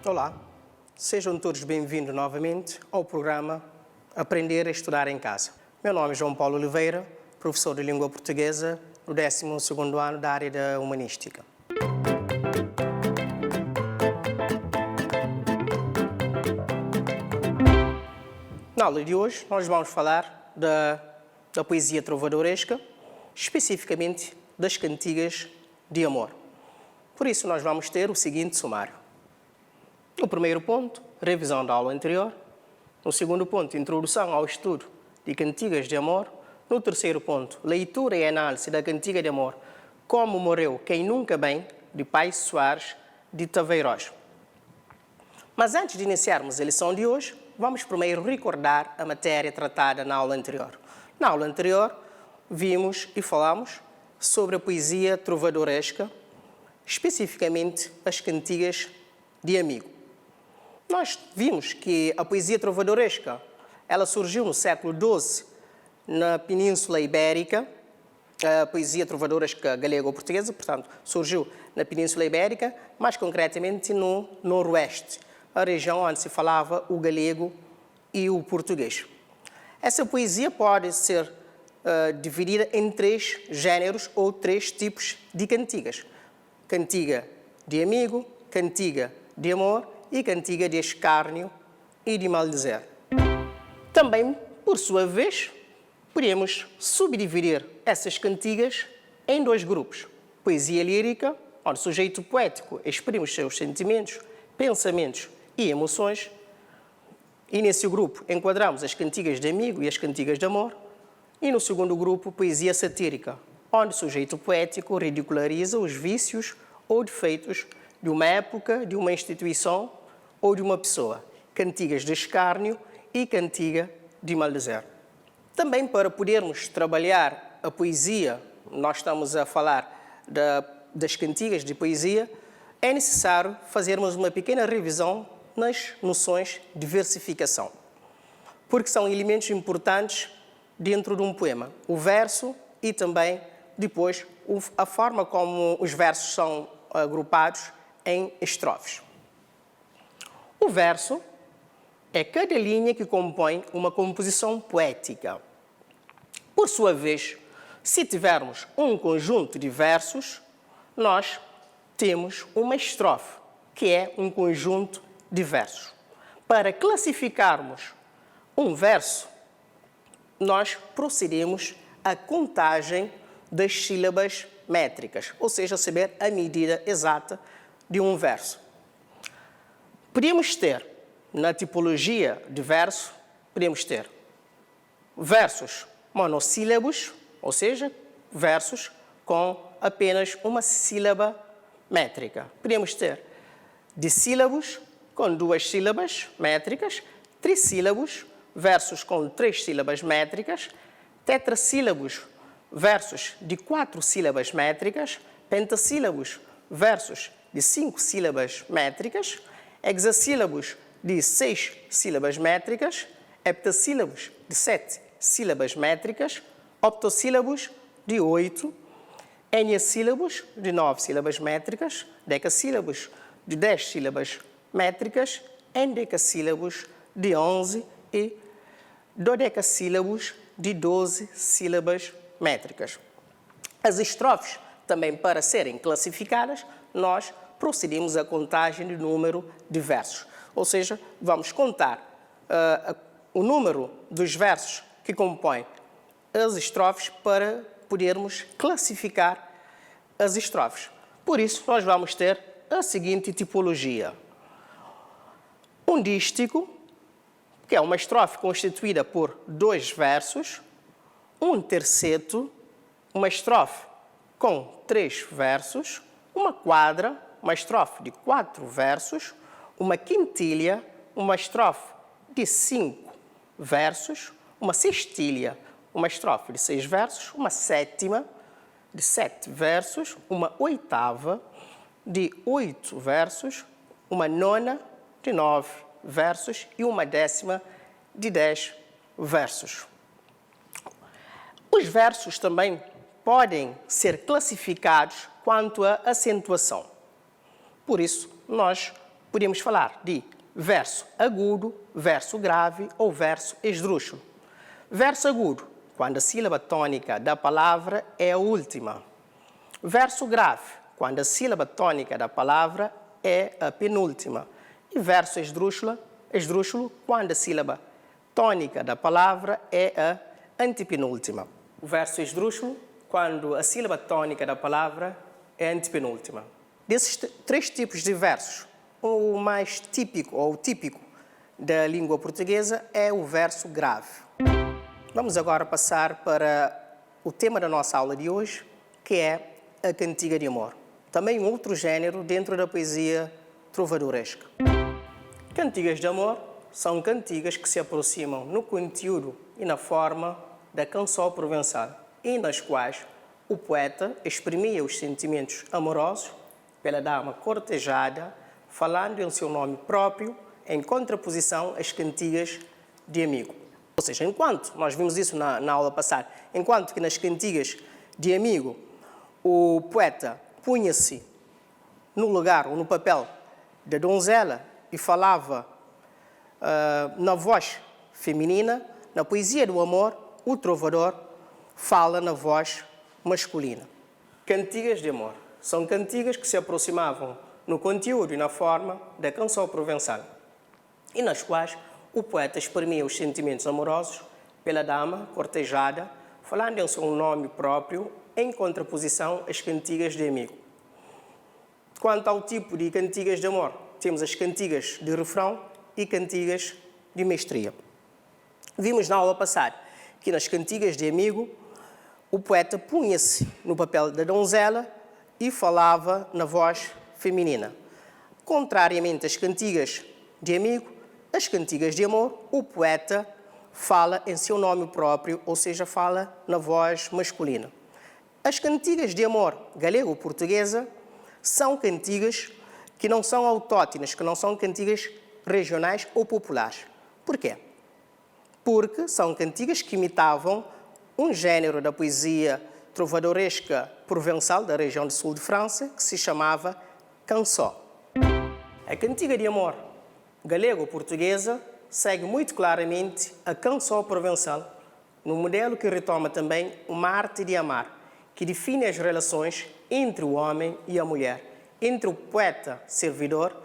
Olá, sejam todos bem-vindos novamente ao programa Aprender a Estudar em Casa. Meu nome é João Paulo Oliveira, professor de língua portuguesa no 12º ano da área da humanística. Na aula de hoje, nós vamos falar da poesia trovadoresca, especificamente das cantigas de amor. Por isso, nós vamos ter o seguinte sumário. No primeiro ponto, revisão da aula anterior. No segundo ponto, introdução ao estudo de cantigas de amor. No terceiro ponto, leitura e análise da cantiga de amor Como Morreu Quem Nunca Bem, de Paes Soares de Taveiroz. Mas antes de iniciarmos a lição de hoje, vamos primeiro recordar a matéria tratada na aula anterior. Na aula anterior, vimos e falamos sobre a poesia trovadoresca, especificamente as cantigas de amigo. Nós vimos que a poesia trovadoresca ela surgiu no século XII na Península Ibérica, a poesia trovadoresca galego-portuguesa, portanto, surgiu na Península Ibérica, mais concretamente no Noroeste, a região onde se falava o galego e o português. Essa poesia pode ser dividida em três géneros ou três tipos de cantigas. Cantiga de amigo, cantiga de amor e cantiga de escárnio e de maldizer. Também, por sua vez, podemos subdividir essas cantigas em dois grupos. Poesia lírica, onde o sujeito poético exprime os seus sentimentos, pensamentos e emoções. E nesse grupo enquadramos as cantigas de amigo e as cantigas de amor. E no segundo grupo, poesia satírica, onde o sujeito poético ridiculariza os vícios ou defeitos de uma época, de uma instituição ou de uma pessoa. Cantigas de escárnio e cantiga de maldizer. Também para podermos trabalhar a poesia, nós estamos a falar das cantigas de poesia, é necessário fazermos uma pequena revisão nas noções de versificação, porque são elementos importantes dentro de um poema. O verso e também, depois, a forma como os versos são agrupados em estrofes. O verso é cada linha que compõe uma composição poética. Por sua vez, se tivermos um conjunto de versos, nós temos uma estrofe, que é um conjunto de versos. Para classificarmos um verso, nós procedemos à contagem das sílabas métricas, ou seja, saber a medida exata de um verso. Podemos ter, na tipologia de verso, podemos ter versos monossílabos, ou seja, versos com apenas uma sílaba métrica. Podemos ter dissílabos com 2 sílabas métricas, trissílabos, versos com 3 sílabas métricas, tetrassílabos, versos de 4 sílabas métricas, pentassílabos, versos de 5 sílabas métricas, hexassílabos de 6 sílabas métricas, heptassílabos de 7 sílabas métricas, octossílabos de 8, eniassílabos de 9 sílabas métricas, decassílabos de 10 sílabas métricas, endecassílabos de 11 e dodecassílabos de 12 sílabas métricas. As estrofes, também para serem classificadas, nós procedemos à contagem do número de versos. Ou seja, vamos contar o número dos versos que compõem as estrofes para podermos classificar as estrofes. Por isso, nós vamos ter a seguinte tipologia. Um dístico, que é uma estrofe constituída por 2 versos, um terceto, uma estrofe com 3 versos, uma quadra, uma estrofe de 4 versos, uma quintilha, uma estrofe de 5 versos, uma sextilha, uma estrofe de 6 versos, uma sétima de 7 versos, uma oitava de 8 versos, uma nona de 9 versos e uma décima de 10 versos. Os versos também podem ser classificados quanto à acentuação. Por isso, nós Podemos falar de verso agudo, verso grave ou verso esdrúxulo. Verso agudo, quando a sílaba tônica da palavra é a última. Verso grave, quando a sílaba tônica da palavra é a penúltima. E verso esdrúxulo, quando a sílaba tônica da palavra é a antepenúltima. O verso esdrúxulo, quando a sílaba tônica da palavra é a antepenúltima. Desses três tipos de versos, o mais típico ou típico da língua portuguesa é o verso grave. Vamos agora passar para o tema da nossa aula de hoje, que é a cantiga de amor. Também um outro gênero dentro da poesia trovadoresca. Cantigas de amor são cantigas que se aproximam no conteúdo e na forma da canção provençal e nas quais o poeta exprimia os sentimentos amorosos pela dama cortejada, falando em seu nome próprio, em contraposição às cantigas de amigo. Ou seja, enquanto, nós vimos isso na aula passada, enquanto que nas cantigas de amigo o poeta punha-se no lugar ou no papel da donzela e falava na voz feminina, na poesia do amor, o trovador fala na voz masculina. Cantigas de amor são cantigas que se aproximavam no conteúdo e na forma da canção provençal e nas quais o poeta exprimia os sentimentos amorosos pela dama cortejada, falando em seu nome próprio, em contraposição às cantigas de amigo. Quanto ao tipo de cantigas de amor, temos as cantigas de refrão e cantigas de mestria. Vimos na aula passada que nas cantigas de amigo o poeta punha-se no papel da donzela e falava na voz feminina. Contrariamente às cantigas de amigo, as cantigas de amor, o poeta fala em seu nome próprio, ou seja, fala na voz masculina. As cantigas de amor galego-portuguesa são cantigas que não são autóctones, que não são cantigas regionais ou populares. Por quê? Porque são cantigas que imitavam um gênero da poesia trovadoresca provençal da região do sul de França, que se chamava canção. A cantiga de amor galego-portuguesa segue muito claramente a canção provençal, no modelo que retoma também uma arte de amar, que define as relações entre o homem e a mulher, entre o poeta-servidor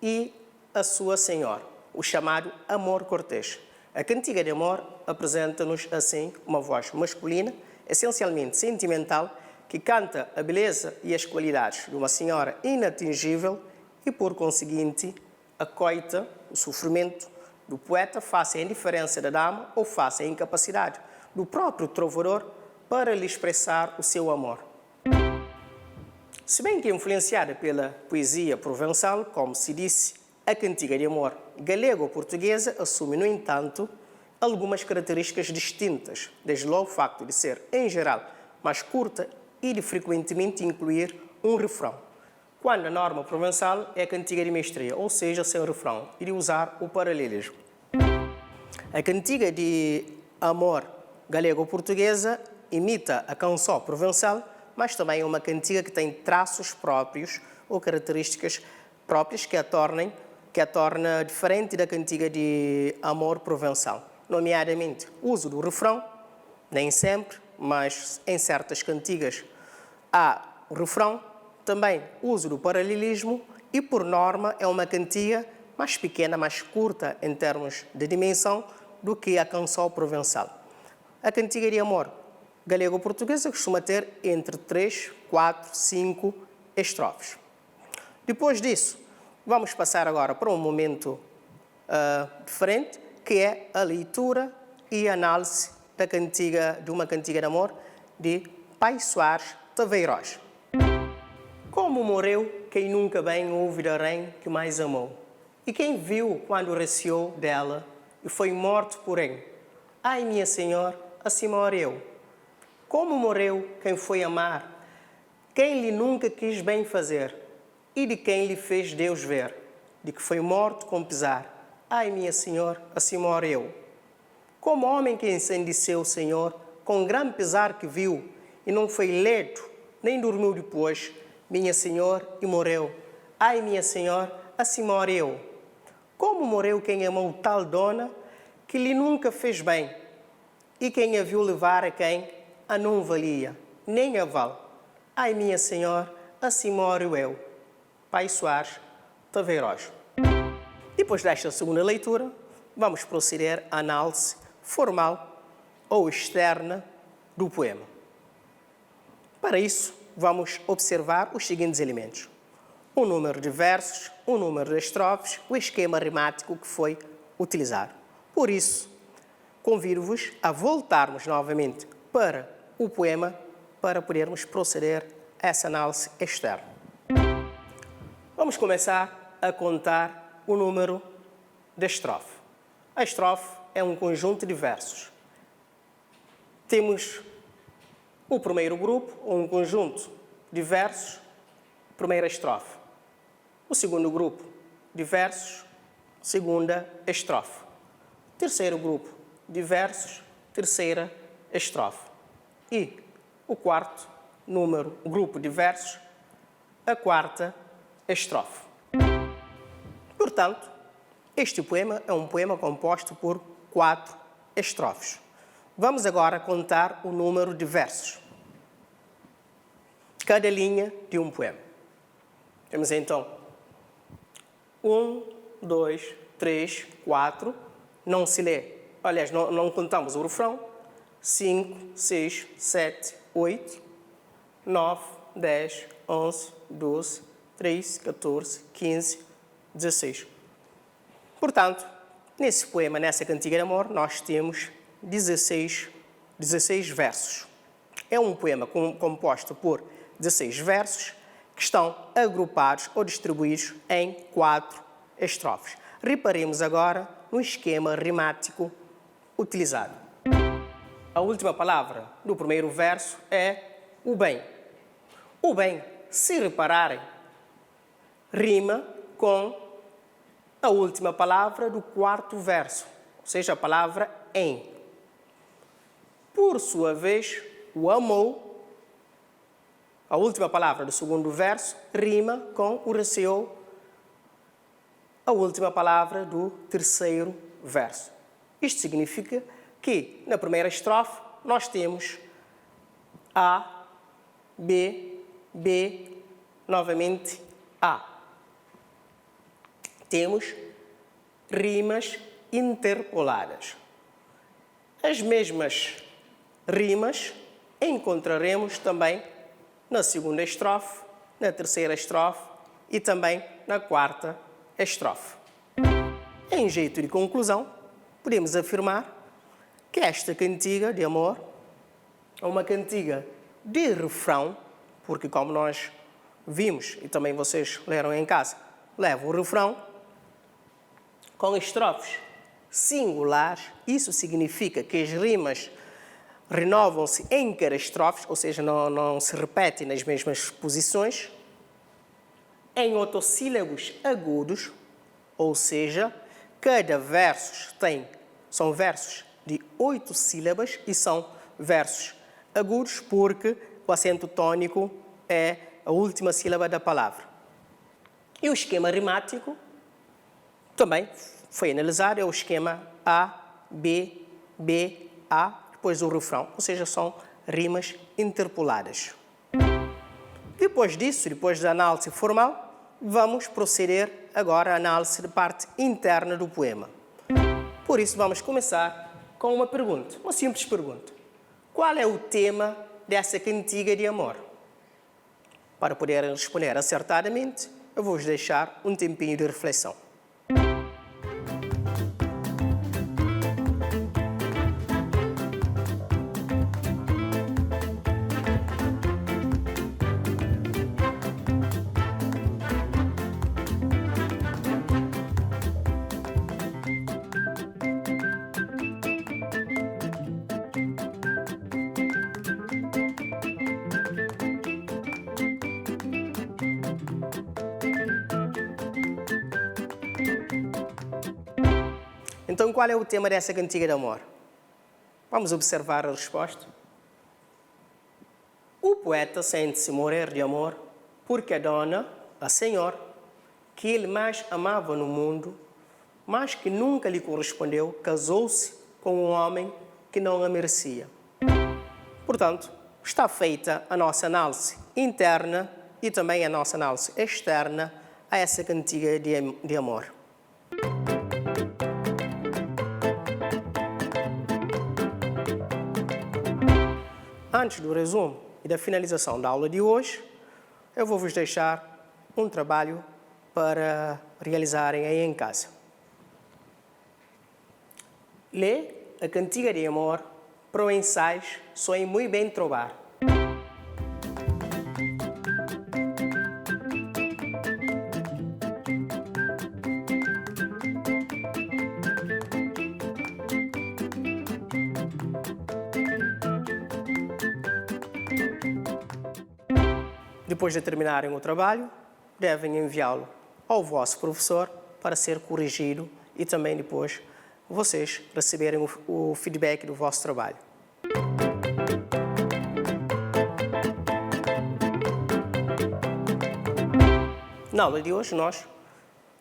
e a sua senhora, o chamado amor cortês. A cantiga de amor apresenta-nos, assim, uma voz masculina, essencialmente sentimental, que canta a beleza e as qualidades de uma senhora inatingível e, por conseguinte, acoita o sofrimento do poeta face à indiferença da dama ou face à incapacidade do próprio trovador para lhe expressar o seu amor. Se bem que influenciada pela poesia provençal, como se disse, a cantiga de amor galego-portuguesa assume, no entanto, algumas características distintas, desde logo o facto de ser, em geral, mais curta e de frequentemente incluir um refrão, quando a norma provençal é a cantiga de mestria, ou seja, sem refrão, e de usar o paralelismo. A cantiga de amor galego-portuguesa imita a canção provençal, mas também é uma cantiga que tem traços próprios ou características próprias que a torna diferente da cantiga de amor provençal, nomeadamente o uso do refrão, nem sempre, mas em certas cantigas há o refrão, também o uso do paralelismo e, por norma, é uma cantiga mais pequena, mais curta em termos de dimensão do que a canção provençal. A cantiga de amor galego-portuguesa costuma ter entre 3, 4, 5 estrofes. Depois disso, vamos passar agora para um momento diferente, que é a leitura e análise de uma cantiga de amor de Pai Soares Taveiroz. Como morreu quem nunca bem houve da rainha que mais amou, e quem viu quando receou dela e foi morto porém. Ai, minha senhora, assim morreu. Como morreu quem foi amar, quem lhe nunca quis bem fazer, e de quem lhe fez Deus ver, de que foi morto com pesar. Ai, minha senhora, assim morreu. Como homem que ensandeceu o Senhor, com grande pesar que viu, e não foi ledo, nem dormiu depois, minha senhora, e morreu. Ai, minha senhora, assim moro eu. Como morreu quem amou tal dona, que lhe nunca fez bem, e quem a viu levar a quem a não valia, nem a vale. Ai, minha senhora, assim moro eu. Pai Soares Taveiroz. Depois desta segunda leitura, vamos proceder à análise formal ou externa do poema. Para isso, vamos observar os seguintes elementos: o número de versos, o número de estrofes, o esquema rimático que foi utilizado. Por isso, convido-vos a voltarmos novamente para o poema para podermos proceder a essa análise externa. Vamos começar a contar o número da estrofe. A estrofe é um conjunto de versos. Temos o primeiro grupo, ou um conjunto de versos, primeira estrofe. O segundo grupo de versos, segunda estrofe. Terceiro grupo de versos, terceira estrofe. E o quarto grupo de versos, a quarta estrofe. Portanto, este poema é um poema composto por 4 estrofes. Vamos agora contar o número de versos. Cada linha de um poema. Temos então 1, 2, 3, 4. Não se lê. Aliás, não contamos o refrão. 5, 6, 7, 8, 9, 10, 11, 12, 13, 14, 15, 16. Portanto, nesse poema, nessa cantiga de amor, nós temos 16 versos. É um poema composto por 16 versos que estão agrupados ou distribuídos em 4 estrofes. Reparemos agora no esquema rimático utilizado. A última palavra do primeiro verso é o bem. O bem, se repararem, rima com a última palavra do quarto verso, ou seja, a palavra em. Por sua vez, o amou, a última palavra do segundo verso, rima com o receou, a última palavra do terceiro verso. Isto significa que, na primeira estrofe, nós temos A, B, B, novamente A. Temos rimas interpoladas. As mesmas rimas encontraremos também na segunda estrofe, na terceira estrofe e também na quarta estrofe. Em jeito de conclusão, podemos afirmar que esta cantiga de amor é uma cantiga de refrão, porque como nós vimos e também vocês leram em casa, leva o refrão com estrofes singulares. Isso significa que as rimas renovam-se em cada estrofe, ou seja, não se repetem nas mesmas posições, em otossílabos agudos, ou seja, cada verso são versos de 8 sílabas e são versos agudos porque o acento tônico é a última sílaba da palavra. E o esquema rimático também foi analisado, é o esquema A, B, B, A, depois o refrão, ou seja, são rimas interpoladas. Depois disso, depois da análise formal, vamos proceder agora à análise da parte interna do poema. Por isso, vamos começar com uma pergunta, uma simples pergunta. Qual é o tema dessa cantiga de amor? Para poderem responder acertadamente, eu vou-vos deixar um tempinho de reflexão. Então, qual é o tema dessa cantiga de amor? Vamos observar a resposta. O poeta sente-se morrer de amor porque a dona, a senhora, que ele mais amava no mundo, mas que nunca lhe correspondeu, casou-se com um homem que não a merecia. Portanto, está feita a nossa análise interna e também a nossa análise externa a essa cantiga de amor. Antes do resumo e da finalização da aula de hoje, eu vou vos deixar um trabalho para realizarem aí em casa. Lê a cantiga de amor para o ensaio Sonhe Muito Bem Trobar. Depois de terminarem o trabalho, devem enviá-lo ao vosso professor para ser corrigido e também depois vocês receberem o feedback do vosso trabalho. Na aula de hoje nós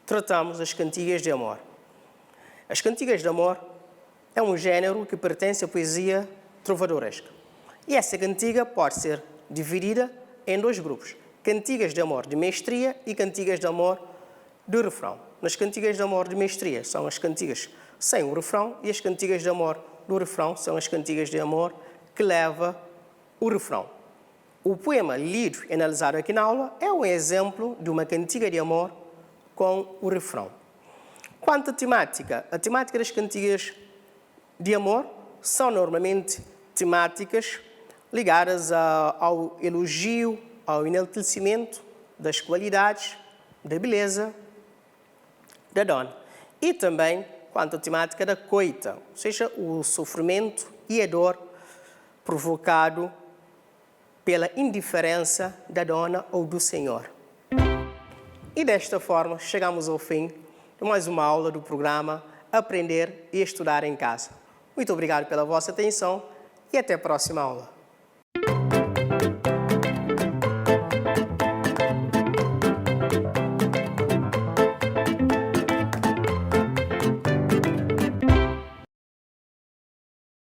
tratamos as cantigas de amor. As cantigas de amor é um gênero que pertence à poesia trovadoresca. E essa cantiga pode ser dividida em dois grupos: cantigas de amor de mestria e cantigas de amor de refrão. Nas cantigas de amor de mestria são as cantigas sem o refrão e as cantigas de amor do refrão são as cantigas de amor que leva o refrão. O poema lido e analisado aqui na aula é um exemplo de uma cantiga de amor com o refrão. Quanto à temática, a temática das cantigas de amor são normalmente temáticas ligadas ao elogio, ao enaltecimento das qualidades, da beleza da dona. E também quanto à temática da coita, ou seja, o sofrimento e a dor provocado pela indiferença da dona ou do senhor. E desta forma chegamos ao fim de mais uma aula do programa Aprender e Estudar em Casa. Muito obrigado pela vossa atenção e até a próxima aula.